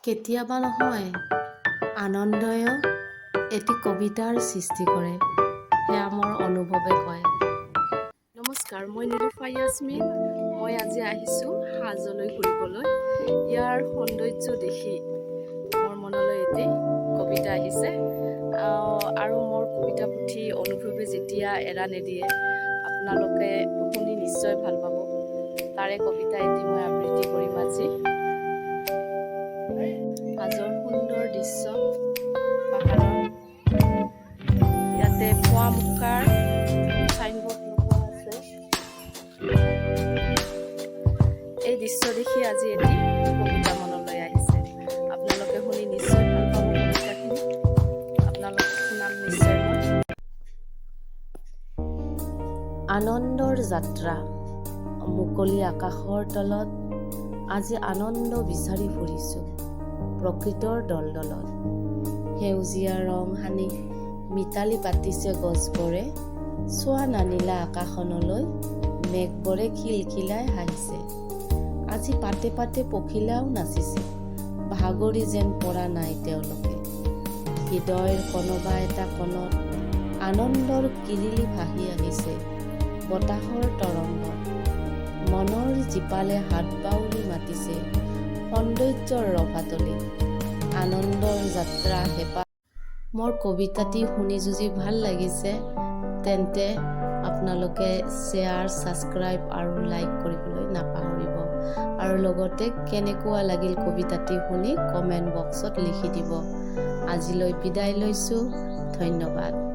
কেতিয়াবা নহয় আনন্দই এটি কবিতাৰ সৃষ্টি কৰে, সেয়া মোৰ অনুভৱে কয়। নমস্কাৰ, মই নিলুফা য়াসমিন। মই আজি আহিছোঁ হাজোলৈ ঘূৰিবলৈ। ইয়াৰ সৌন্দৰ্য দেখি মোৰ মনলৈ এটি কবিতা আহিছে আৰু মোৰ কবিতা পুথি অনুভৱে যেতিয়া এৰা নিদিয়ে আপোনালোকে শুনি নিশ্চয় ভাল পাব। তাৰে কবিতা এটি মই আবৃত্তি কৰিম আজি। হাজোৰ সুন্দৰ দৃশ্য, পাহাৰৰ ইয়াতে পোৱা মুখাৰ চাইনবোৰ্ড লগোৱা আছে। এই দৃশ্য দেখি আজি এটি কবিতা মনলৈ আহিছে। আপোনালোকে শুনি নিশ্চয় ভাল পাব কবিতাখিনি। আপোনালোকক শুনাম নিশ্চয় মই। আনন্দৰ যাত্ৰা, মুকলি আকাশৰ তলত আজি আনন্দ বিচাৰি ফুৰিছোঁ প্ৰকৃতৰ দলদলত। সেউজীয়া ৰং সানি মিতালি পাতিছে গছবোৰে, চোৱা নানিলা আকাশনলৈ মেঘবোৰে খিলখিলাই হাঁহিছে। আজি পাতে পাতে পখিলাও নাচিছে, ভাগৰি যেন পৰা নাই তেওঁলোকে। হৃদয়ৰ কোনোবা এটা কোণত আনন্দৰ কিৰিলি ভাহি আহিছে বতাহৰ তৰংগত। মনৰ জীপালে হাত বাউলি মাতিছে সৌন্দৰ্যৰ ৰভাতলি। আনন্দৰ যাত্ৰা হেঁপাহ। মোৰ কবিতাটি শুনি যদি ভাল লাগিছে তেন্তে আপোনালোকে শ্বেয়াৰ, ছাবস্ক্ৰাইব আৰু লাইক কৰিবলৈ নাপাহৰিব। আৰু লগতে কেনেকুৱা লাগিল কবিতাটি শুনি কমেণ্ট বক্সত লিখি দিব। আজিলৈ বিদায় লৈছোঁ। ধন্যবাদ।